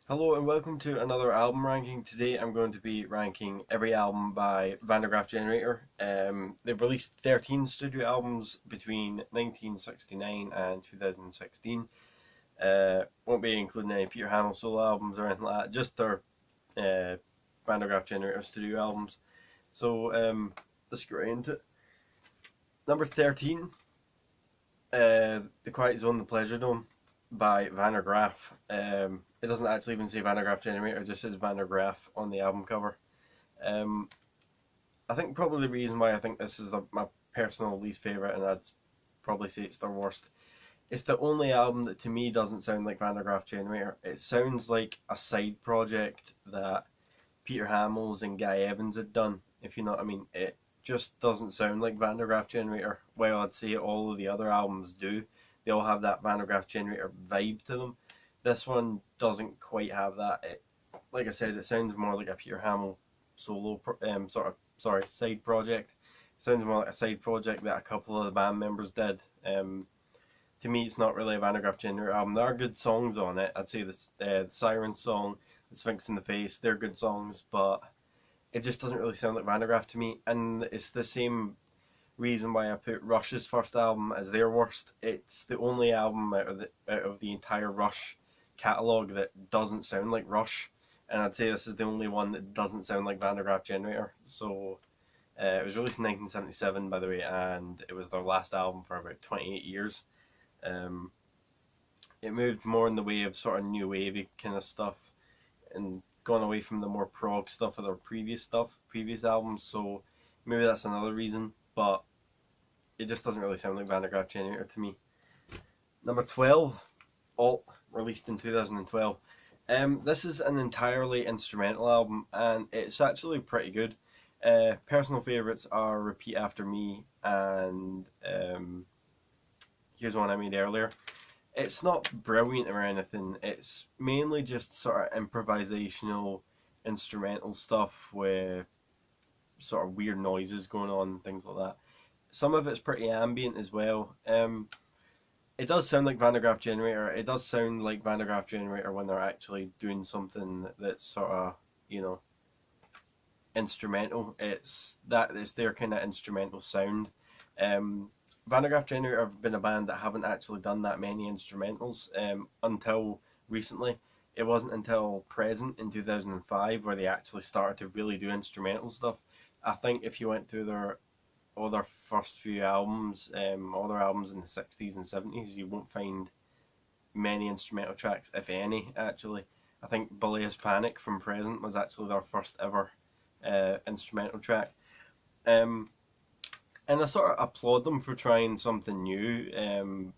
Hello and welcome to another album ranking. Today I'm going to be ranking every album by Graaf Generator. They've released 13 studio albums between 1969 and 2016. Won't be including any Peter Hamill solo albums or anything like that, just their Graaf Generator studio albums. So let's get right into it. Number 13, The Quiet Zone, The Pleasure Dome by Graaf. It doesn't actually even say Graaf Generator, it just says Graaf on the album cover. I think probably the reason why I think this is my personal least favourite, and I'd probably say it's their worst, it's the only album that to me doesn't sound like Graaf Generator. It sounds like a side project that Peter Hamills and Guy Evans had done, if you know what I mean. It just doesn't sound like Graaf Generator. Well, I'd say all of the other albums do. They all have that Graaf Generator vibe to them. This one doesn't quite have that. Like I said, it sounds more like a Peter Hamill solo side project. It sounds more like a side project that a couple of the band members did. To me, it's not really a Graaf Generator album. There are good songs on it. I'd say the Siren song, the Sphinx in the Face, they're good songs, but it just doesn't really sound like Graaf to me. And it's the same reason why I put Rush's first album as their worst. It's the only album out of the entire Rush catalogue that doesn't sound like Rush, and I'd say this is the only one that doesn't sound like Graaf Generator. So it was released in 1977, by the way, and it was their last album for about 28 years. It moved more in the way of sort of new wavy kind of stuff and gone away from the more prog stuff of their previous albums, so maybe that's another reason, but it just doesn't really sound like Graaf Generator to me. Number 12, Alt, released in 2012. This is an entirely instrumental album, and it's actually pretty good. Personal favourites are Repeat After Me and here's one I made earlier. It's not brilliant or anything, it's mainly just sort of improvisational instrumental stuff with sort of weird noises going on and things like that. Some of it's pretty ambient as well. It does sound like Graaf Generator. It does sound like Graaf Generator when they're actually doing something that's sort of, you know, instrumental. It's their kind of instrumental sound. Graaf Generator have been a band that haven't actually done that many instrumentals until recently. It wasn't until Present in 2005 where they actually started to really do instrumental stuff. I think if you went through all their first few albums, all their albums in the 60s and 70s, you won't find many instrumental tracks, if any, actually. I think Blaze Panic from Present was actually their first ever instrumental track. And I sort of applaud them for trying something new,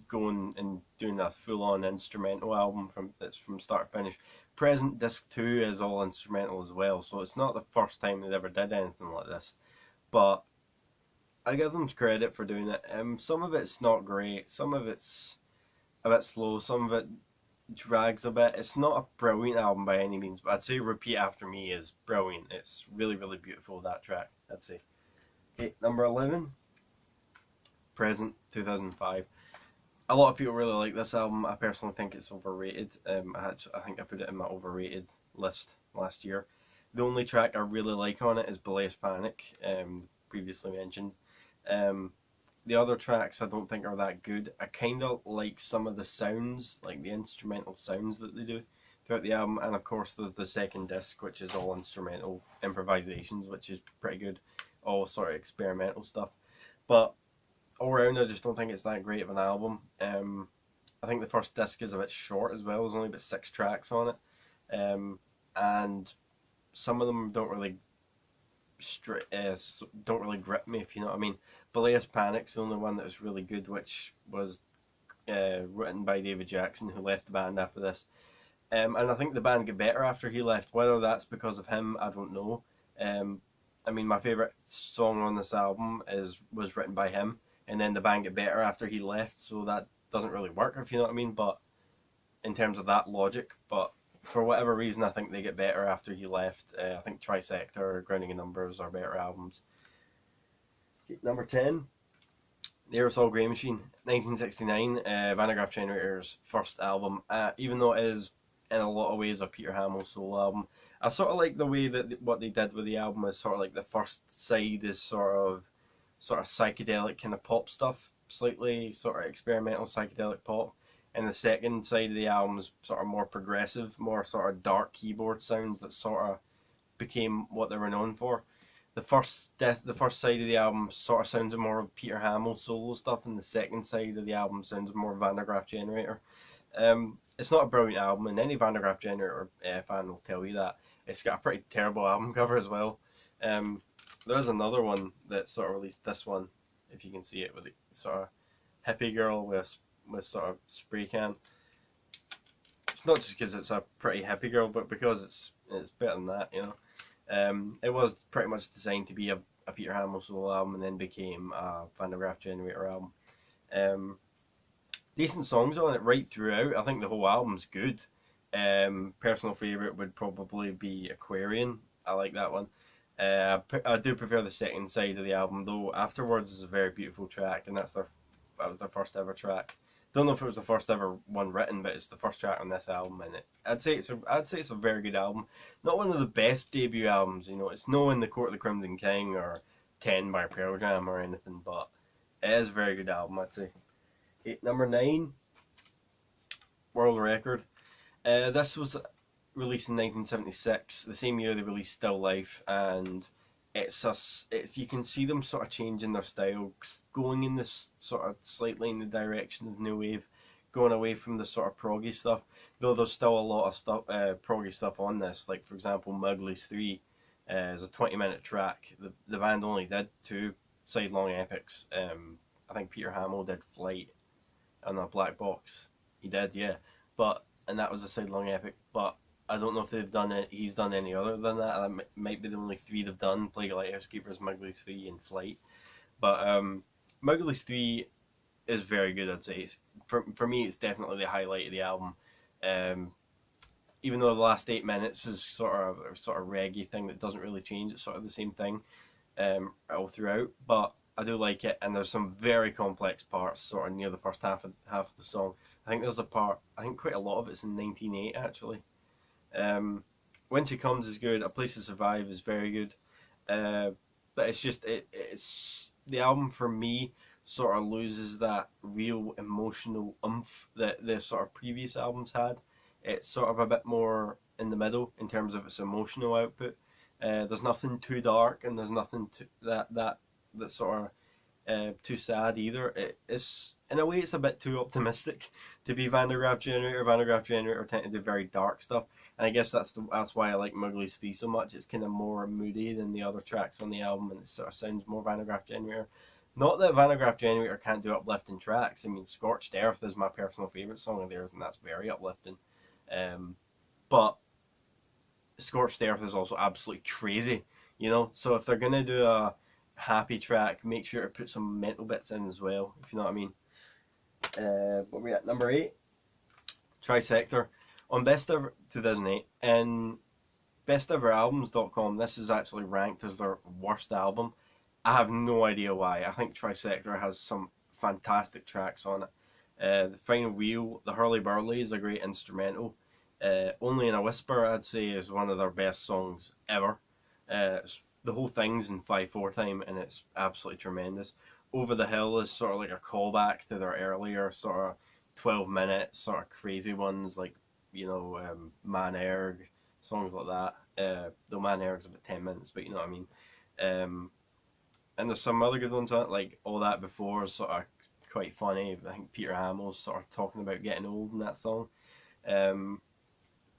going and doing a full-on instrumental album that's from start to finish. Present Disc 2 is all instrumental as well, so it's not the first time they've ever did anything like this. But I give them credit for doing it. Some of it's not great, some of it's a bit slow, some of it drags a bit. It's not a brilliant album by any means, but I'd say Repeat After Me is brilliant. It's really, really beautiful, that track, I'd say. Okay, number 11, Present, 2005. A lot of people really like this album. I personally think it's overrated. I think I put it in my overrated list last year. The only track I really like on it is Blaze Panic, previously mentioned. The other tracks I don't think are that good. I kind of like some of the sounds, like the instrumental sounds that they do throughout the album, and of course there's the second disc, which is all instrumental improvisations, which is pretty good, all sort of experimental stuff. But all around, I just don't think it's that great of an album. I think the first disc is a bit short as well. There's only about 6 tracks on it, and some of them don't really grip me, if you know what I mean. Blaze Panic's the only one that was really good, which was written by David Jackson, who left the band after this. And I think the band got better after he left. Whether that's because of him, I don't know. I mean, my favourite song on this album was written by him, and then the band got better after he left, so that doesn't really work, if you know what I mean, but in terms of that logic. But for whatever reason, I think they get better after he left. I think Trisector or Grounding in Numbers are better albums. Number 10, The Aerosol Grey Machine, 1969, Graaf Generator's first album. Even though it is in a lot of ways a Peter Hamill solo album. I sort of like the way that what they did with the album is sort of like the first side is sort of psychedelic kind of pop stuff, slightly sort of experimental psychedelic pop, and the second side of the album is sort of more progressive, more sort of dark keyboard sounds that sort of became what they were known for. The first side of the album sort of sounds more of Peter Hamill solo stuff, and the second side of the album sounds more Van der Graaf Generator. It's not a brilliant album, and any Van der Graaf Generator fan will tell you that. It's got a pretty terrible album cover as well. There's another one that sort of released this one, if you can see it, with a sort of hippie girl with sort of spray can. It's not just because it's a pretty hippie girl, but because it's better than that, you know. It was pretty much designed to be a Peter Hamill solo album, and then became a Van der Graaf Generator album. Decent songs on it right throughout. I think the whole album's good. Personal favourite would probably be Aquarian. I like that one. I do prefer the second side of the album, though. Afterwards is a very beautiful track, and that was their first ever track. Don't know if it was the first ever one written, but it's the first track on this album, and I'd say it's a very good album. Not one of the best debut albums, you know. It's no In the Court of the Crimson King or 10 by Pearl Jam or anything, but it is a very good album, I'd say. Okay, number 9, World Record. This was released in 1976, the same year they released Still Life, and you can see them sort of changing their style, going in this sort of slightly in the direction of new wave, going away from the sort of proggy stuff. Though there's still a lot of stuff, proggy stuff on this. Like for example, Mowgli's 3 is a 20-minute track. The band only did 2 side-long epics. I think Peter Hamill did Flight on a Black Box. He did, yeah. And that was a side-long epic. But I don't know if he's done any other than that. That might be the only 3 they've done: Plague of Lighthouse Keepers, Mowgli 3, and Flight. But Mowgli's 3 is very good, I'd say. For me, it's definitely the highlight of the album. Even though the last 8 minutes is sort of a reggae thing that doesn't really change, it's sort of the same thing all throughout. But I do like it, and there's some very complex parts sort of near the first half of the song. I think there's a part, I think quite a lot of it's in 19/8 actually. When She Comes is good. A Place to Survive is very good. But it's just it's the album for me sort of loses that real emotional oomph that the sort of previous albums had. It's sort of a bit more in the middle in terms of its emotional output. There's nothing too dark, and there's nothing that sort of too sad either. It's in a way it's a bit too optimistic to be Van der Graaf Generator. Van der Graaf Generator tend to do very dark stuff, and I guess that's why I like Mowgli's 3 so much. It's kind of more moody than the other tracks on the album, and it sort of sounds more Van der Graaf Generator. Not that Van der Graaf Generator can't do uplifting tracks. I mean, Scorched Earth is my personal favourite song of theirs, and that's very uplifting. But Scorched Earth is also absolutely crazy, you know. So if they're gonna do a happy track, make sure to put some mental bits in as well, if you know what I mean. What we at number 8, Trisector. On Best Ever 2008, and BestEverAlbums.com, this is actually ranked as their worst album. I have no idea why. I think Trisector has some fantastic tracks on it. The Final Wheel, The Hurly Burly is a great instrumental. Only in a Whisper, I'd say, is one of their best songs ever. The whole thing's in 5/4 time, and it's absolutely tremendous. Over the Hill is sort of like a callback to their earlier sort of 12-minute sort of crazy ones, like, you know, Man Erg, songs like that. Though Man Erg's about 10 minutes, but you know what I mean. And there's some other good ones on it, like All That Before is sort of quite funny. I think Peter Hamill's sort of talking about getting old in that song.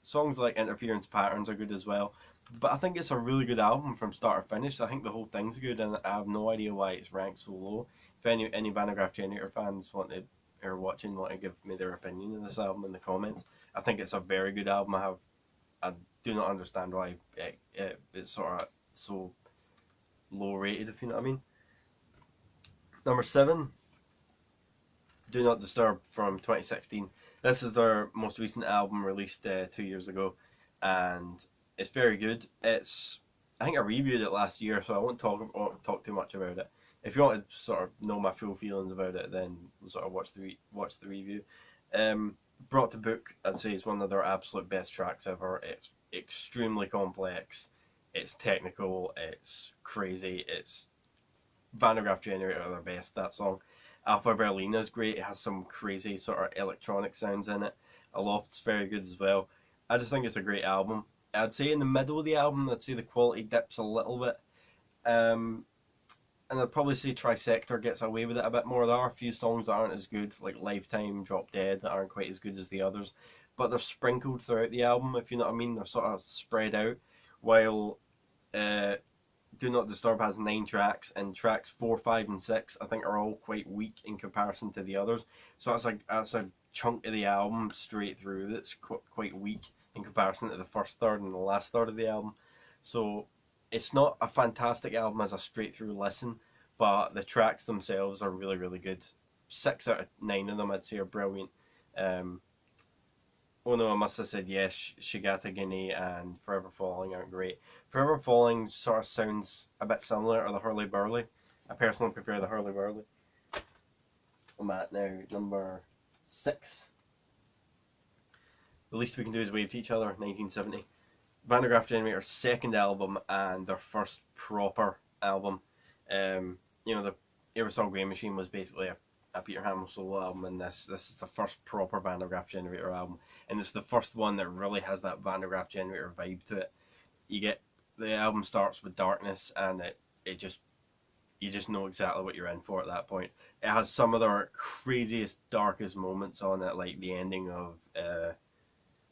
Songs like Interference Patterns are good as well. But I think it's a really good album from start to finish. I think the whole thing's good, and I have no idea why it's ranked so low. If any Van der Graaf Generator fans want to give me their opinion of this album in the comments. I think it's a very good album. I do not understand why it's sort of so low rated, if you know what I mean. Number 7, Do Not Disturb from 2016. This is their most recent album, released 2 years ago, and it's very good. I think I reviewed it last year, so I won't talk too much about it. If you want to sort of know my full feelings about it, then sort of watch the review. brought to book, I'd say it's one of their absolute best tracks ever. It's extremely complex, it's technical, it's crazy, it's Van der Graaf Generator are their best, that song. Alpha Berlina is great, it has some crazy sort of electronic sounds in it. Aloft's very good as well. I just think it's a great album. I'd say in the middle of the album, I'd say the quality dips a little bit. And I'd probably say Trisector gets away with it a bit more. There are a few songs that aren't as good, like Lifetime, Drop Dead, that aren't quite as good as the others. But they're sprinkled throughout the album, if you know what I mean. They're sort of spread out. While uh, Do Not Disturb has 9 tracks, and tracks 4, 5, and 6 I think are all quite weak in comparison to the others. So that's a chunk of the album straight through that's quite weak in comparison to the first third and the last third of the album. So it's not a fantastic album as a straight through listen, but the tracks themselves are really, really good. 6 out of 9 of them I'd say are brilliant. Oh no, I must have said yes, Shigata Gine and Forever Falling aren't great. Forever Falling sort of sounds a bit similar to the Hurly Burly. I personally prefer the Hurly Burly. I'm at now number 6. The Least We Can Do Is Wave to Each Other, 1970. Van der Graaf Generator's second album and their first proper album. You know, the Aerosol Grey Machine was basically a Peter Hamill solo album, and this is the first proper Van der Graaf Generator album, and it's the first one that really has that Van der Graaf Generator vibe to it. The album starts with Darkness, and you just know exactly what you're in for at that point. It has some of their craziest, darkest moments on it, like the ending of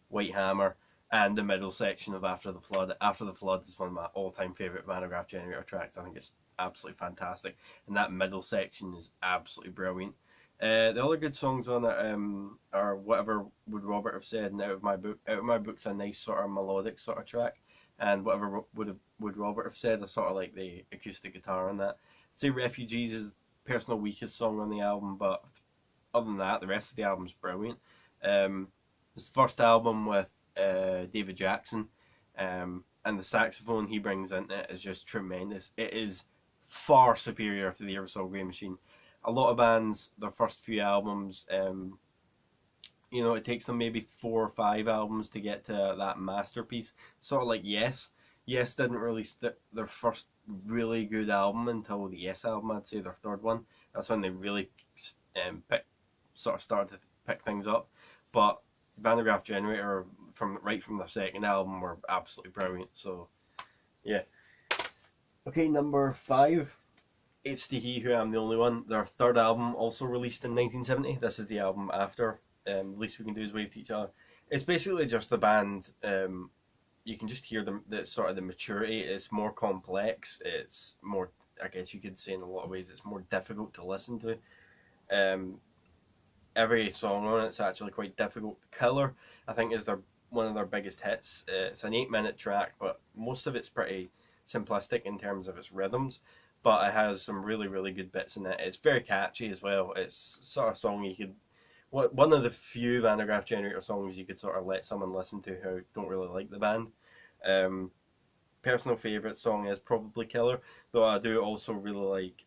White Hammer, and the middle section of After the Flood. After the Flood is one of my all-time favourite Van der Graaf Generator tracks. I think it's absolutely fantastic, and that middle section is absolutely brilliant. The other good songs on it are Whatever Would Robert Have Said and Out of My Book's a nice sort of melodic sort of track, and Whatever Would Robert Have Said, I sort of like the acoustic guitar on that. I'd say Refugees is personal weakest song on the album, but other than that, the rest of the album's brilliant. It's the first album with David Jackson, and the saxophone he brings into it is just tremendous. It is far superior to the Aerosol Grey Machine. A lot of bands, their first few albums, you know, it takes them maybe 4 or 5 albums to get to that masterpiece. Sort of like Yes. Yes didn't release their first really good album until the Yes album, I'd say their third one. That's when they really started to pick things up. But Van der Graaf Generator, right from their second album, were absolutely brilliant. So, yeah. Okay, number 5. It's the He Who Am the Only One. Their third album, also released in 1970. This is the album after Least We Can Do Is Wave to Each Other. It's basically just the band. You can just hear the sort of the maturity. It's more complex. It's more, I guess you could say in a lot of ways, it's more difficult to listen to. Every song on it's actually quite difficult. Killer, I think, is one of their biggest hits. It's an 8-minute track, but most of it's pretty simplistic in terms of its rhythms, but it has some really, really good bits in it. It's very catchy as well. It's sort of song you could, one of the few Van der Graaf Generator songs you could sort of let someone listen to who don't really like the band. Personal favourite song is probably Killer, though I do also really like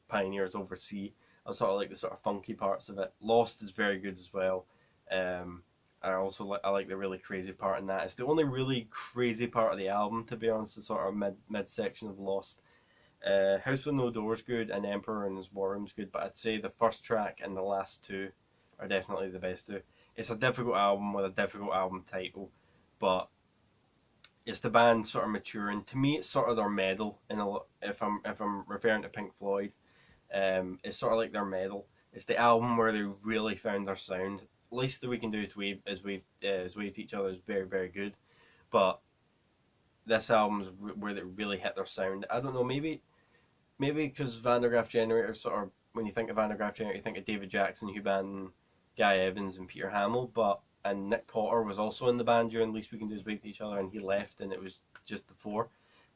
Pioneers Over Sea. I sort of like the sort of funky parts of it. Lost is very good as well. I also I like the really crazy part in that. It's the only really crazy part of the album, to be honest, the sort of mid section of Lost. House with No Doors good, and Emperor and His War Room's good, but I'd say the first track and the last 2 are definitely the best 2. It's a difficult album with a difficult album title, but it's the band sort of maturing. To me, it's sort of their medal. If I'm referring to Pink Floyd, it's sort of like their medal. It's the album where they really found their sound. Least that We Can Do Is Wave to Each Other is very, very good, but this album's where they really hit their sound. I don't know, maybe because Van der Graaf Generator, sort of, when you think of Van der Graaf Generator, you think of David Jackson, Hugh Banton, Guy Evans, and Peter Hamill, and Nick Potter was also in the band during Least We Can Do Is Wave to Each Other, and he left, and it was just the 4.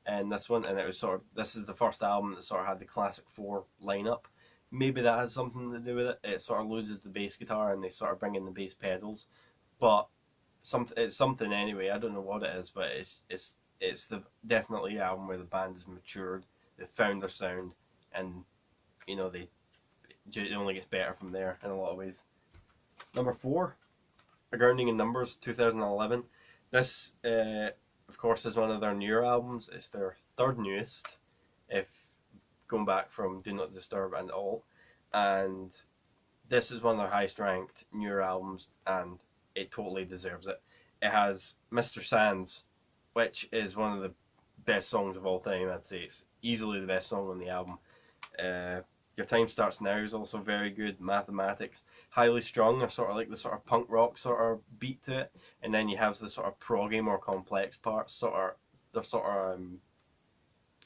And this it was sort of, this is the first album that sort of had the classic 4 lineup. Maybe that has something to do with it. It sort of loses the bass guitar and they sort of bring in the bass pedals, but it's something anyway. I don't know what it is, but it's definitely the album where the band has matured. They found their sound, and you know it only gets better from there in a lot of ways. Number 4, Grounding in Numbers, 2011. This, of course, is one of their newer albums. It's their third newest, if going back from Do Not Disturb and all. And this is one of their highest ranked newer albums, and it totally deserves it. It has Mr. Sands, which is one of the best songs of all time, I'd say. It's easily the best song on the album. Your Time Starts Now is also very good. Mathematics, Highly Strung, are sort of like the sort of punk rock sort of beat to it, and then you have the sort of proggy, more complex parts. They're sort of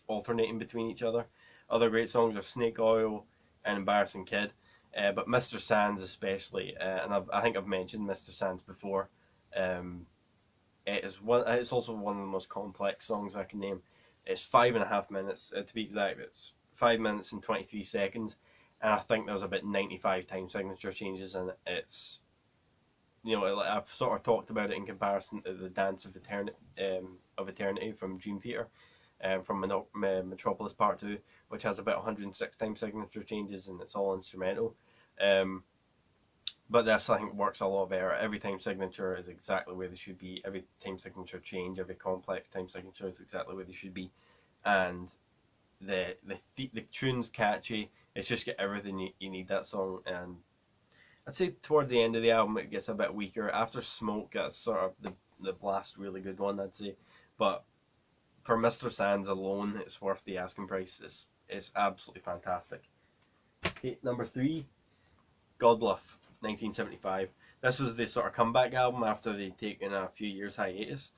alternating between each other. Other great songs are Snake Oil and Embarrassing Kid, but Mr. Sands especially, and I think I've mentioned Mr. Sands before. It's also one of the most complex songs I can name. It's 5.5 minutes, to be exact. It's 5 minutes and 23 seconds, and I think there's about 95 time signature changes in it. It's, I've sort of talked about it in comparison to the Dance of Eternity from Dream Theater, from Metropolis Part 2, which has about 106 time signature changes, and it's all instrumental. But this, I think, works a lot better. Every time signature is exactly where they should be. Every time signature change, every complex time signature is exactly where they should be. And the tune's catchy. It's just got everything you need, that song. And I'd say toward the end of the album it gets a bit weaker. After Smoke gets sort of the last really good one, I'd say. But for Mr. Sands alone, it's worth the asking price. It's absolutely fantastic. Okay, number 3, God Bluff, 1975. This was the sort of comeback album after they'd taken a few years hiatus.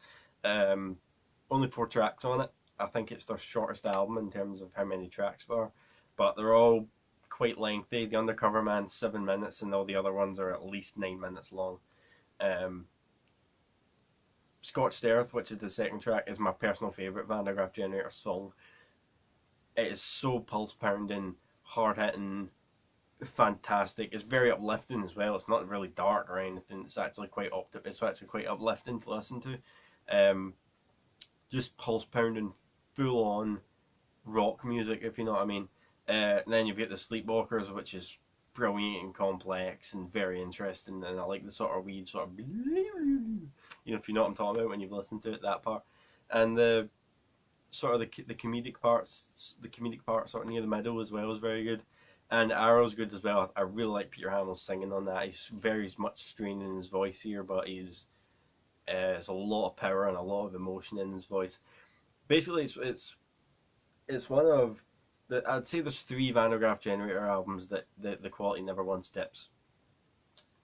Only 4 tracks on it. I think it's their shortest album in terms of how many tracks there are, but they're all quite lengthy. The Undercover Man's 7 minutes, and all the other ones are at least 9 minutes long. Scorched Earth, which is the second track, is my personal favourite Van der Graaf Generator song. It is so pulse pounding, hard hitting, fantastic. It's very uplifting as well. It's not really dark or anything. It's actually quite uplifting to listen to. Just pulse pounding, full on rock music, if you know what I mean. And then you've got the Sleepwalkers, which is brilliant and complex and very interesting, and I like the sort of weird sort of, if you know what I'm talking about when you've listened to it, that part. And the sort of the comedic parts sort of near the middle as well is very good. And Arrow's good as well. I really like Peter Hamill's singing on that. He's very much strained in his voice here, but there's a lot of power and a lot of emotion in his voice. Basically, it's one of I'd say there's 3 Van der Graaf Generator albums that the quality never once dips,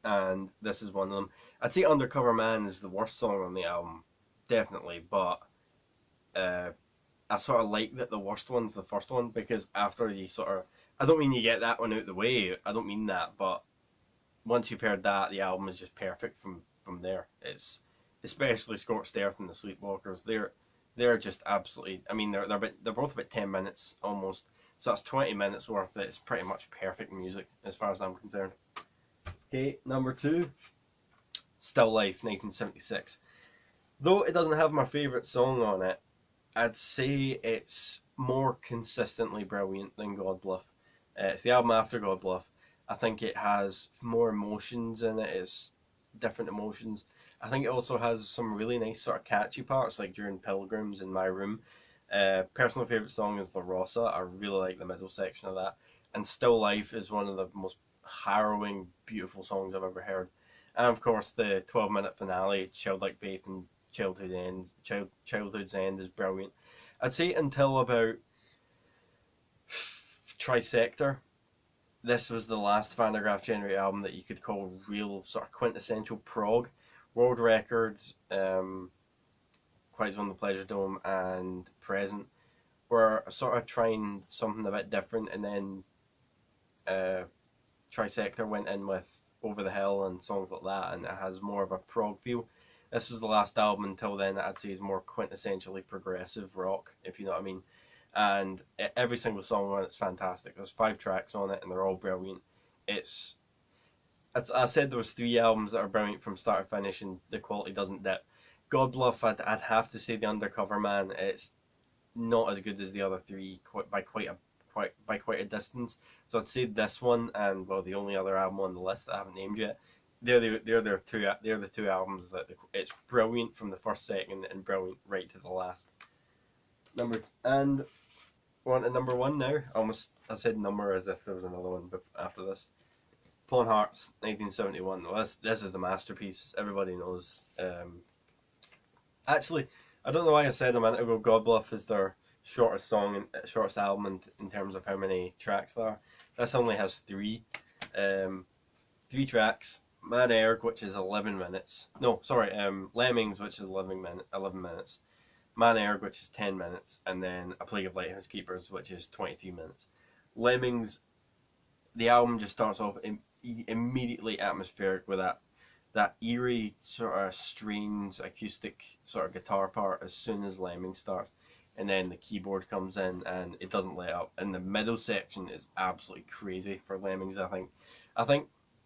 and this is one of them. I'd say Undercover Man is the worst song on the album, definitely, but I sort of like that the worst one's the first one, because after you sort of, I don't mean you get that one out of the way, I don't mean that, but once you've heard that, the album is just perfect from there. It's especially Scorched Earth and the Sleepwalkers. They're just absolutely, I mean, they're both about 10 minutes almost, so that's 20 minutes worth. It's pretty much perfect music as far as I'm concerned. Okay, number 2, Still Life, 1976. Though it doesn't have my favourite song on it, I'd say it's more consistently brilliant than God Bluff. It's the album after God Bluff. I think it has more emotions in it. It's different emotions. I think it also has some really nice sort of catchy parts, like during Pilgrims in My Room. Personal favourite song is La Rosa. I really like the middle section of that. And Still Life is one of the most harrowing, beautiful songs I've ever heard. And of course the 12-minute finale, Childlike Faith and Childhood's End, is brilliant. I'd say until about Trisector, this was the last Van der Graaf Generator album that you could call real sort of quintessential prog. World Records, Quiet on the Pleasure Dome, and Present were sort of trying something a bit different, and then Trisector went in with Over the Hill and songs like that, and it has more of a prog feel. This was the last album until then that I'd say is more quintessentially progressive rock, if you know what I mean. And every single song on it's fantastic. There's 5 tracks on it, and they're all brilliant. I said there was 3 albums that are brilliant from start to finish, and the quality doesn't dip. God Bluff, I'd have to say The Undercover Man. It's not as good as the other 3 by quite a distance. So I'd say this one, and well, the only other album on the list that I haven't named yet, they're the two albums that it's brilliant from the first second and brilliant right to the last. We're on to number one now. I said number as if there was another one after this. Pawn Hearts, 1971. Well, this is a masterpiece. Everybody knows. Actually, I don't know why I said a minute ago God Bluff is their shortest song and shortest album in terms of how many tracks there are. This only has three. Three tracks. Man Erg, which is 11 minutes. No, sorry. Lemmings, which is 11 minutes. Man Erg, which is 10 minutes, and then A Plague of Lighthouse Keepers, which is 23 minutes. Lemmings, the album just starts off immediately atmospheric with that eerie sort of strange acoustic sort of guitar part as soon as Lemmings starts, and then the keyboard comes in and it doesn't let up. And the middle section is absolutely crazy for Lemmings. I think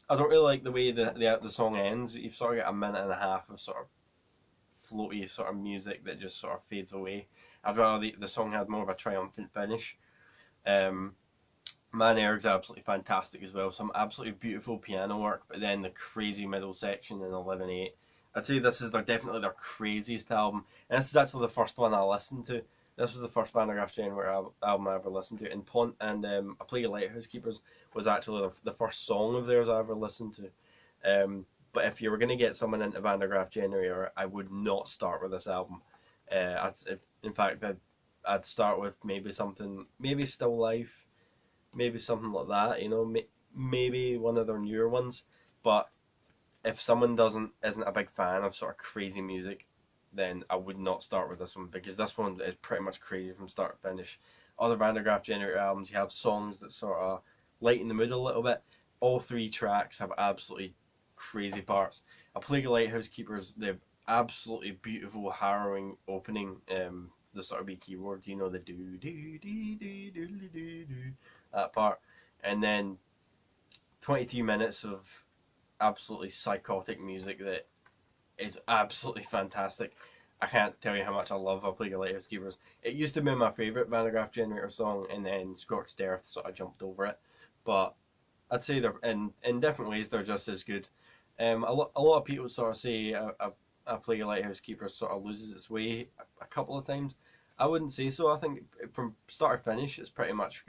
I don't really like the way the song ends. You've sort of got a minute and a half of sort of floaty sort of music that just sort of fades away. I'd rather the song had more of a triumphant finish. Man Erg's absolutely fantastic as well. Some absolutely beautiful piano work, but then the crazy middle section in 11/8. I'd say this is definitely their craziest album, and this is actually the first one I listened to. This was the first Van der Graaf Generator album I ever listened to, and A Plague of Lighthouse Keepers was actually the first song of theirs I ever listened to. But if you were going to get someone into Van der Graaf Generator, I would not start with this album. In fact, I'd start with maybe Still Life, maybe something like that. You know, maybe one of their newer ones. But if someone isn't a big fan of sort of crazy music, then I would not start with this one, because this one is pretty much crazy from start to finish. Other Van der Graaf Generator albums, you have songs that sort of lighten the mood a little bit. All three tracks have absolutely crazy parts. A Plague of Lighthouse Keepers, they have absolutely beautiful, harrowing opening. The sort of B keyboard, you know, the do do do do do do do, that part, and then 23 minutes of absolutely psychotic music that is absolutely fantastic. I can't tell you how much I love A Plague of Lighthouse Keepers. It used to be my favourite Van der Graaf Generator song, and then Scorched Earth sort of jumped over it. But I'd say they're in different ways they're just as good. A lot of people sort of say A Plague of Lighthouse Keepers sort of loses its way a couple of times. I wouldn't say so. I think from start to finish, it's pretty much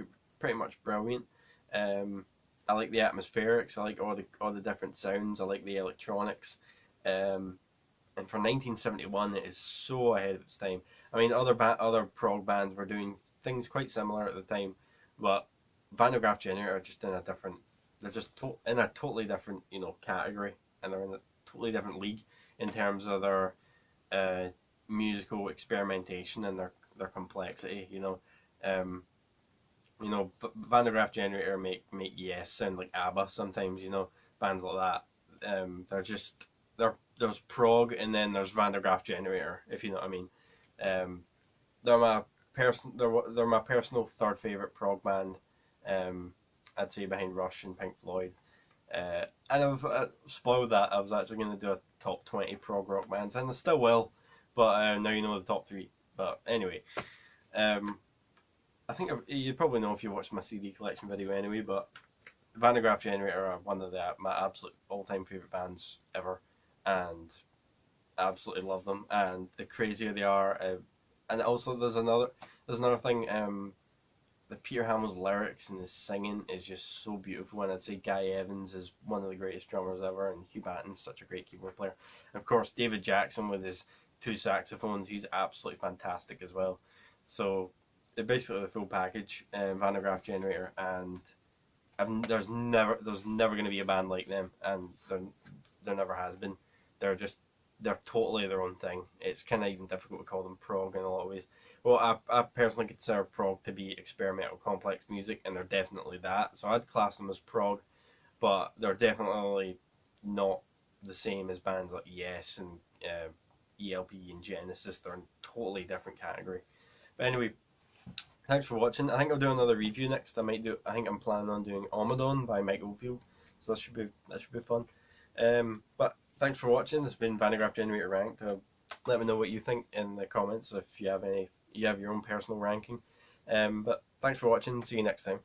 brilliant. I like the atmospherics. I like all the different sounds. I like the electronics. And for 1971, it is so ahead of its time. I mean, other prog bands were doing things quite similar at the time, but Van der Graaf Generator are just in a different. They're just in a totally different, category, and they're in a totally different league in terms of their musical experimentation and their complexity. Van der Graaf Generator make Yes sound like ABBA sometimes. Bands like that. There's prog, and then there's Van der Graaf Generator, if you know what I mean. They're my personal third favorite prog band. I'd say behind Rush and Pink Floyd. And I've spoiled that. I was actually going to do a top 20 prog rock bands, and I still will. But now you know the top 3. But anyway, I think you probably know if you watched my CD collection video anyway. But Van der Graaf Generator are one of my absolute all-time favorite bands ever, and I absolutely love them. And the crazier they are, and also there's another thing. The Peter Hamill's lyrics and his singing is just so beautiful, and I'd say Guy Evans is one of the greatest drummers ever, and Hugh Batten's such a great keyboard player. And of course, David Jackson with his 2 saxophones, he's absolutely fantastic as well. So they're basically the full package, Van der Graaf Generator, and there's never going to be a band like them, and there never has been. They're totally their own thing. It's kind of even difficult to call them prog in a lot of ways. Well, I personally consider prog to be experimental complex music, and they're definitely that. So I'd class them as prog, but they're definitely not the same as bands like Yes and ELP and Genesis. They're in a totally different category. But anyway, thanks for watching. I think I'll do another review next. I think I'm planning on doing Omadon by Mike Oldfield, so that should be fun. But thanks for watching. This has been Van der Graaf Generator Ranked. Let me know what you think in the comments if you have your own personal ranking. But thanks for watching. See you next time.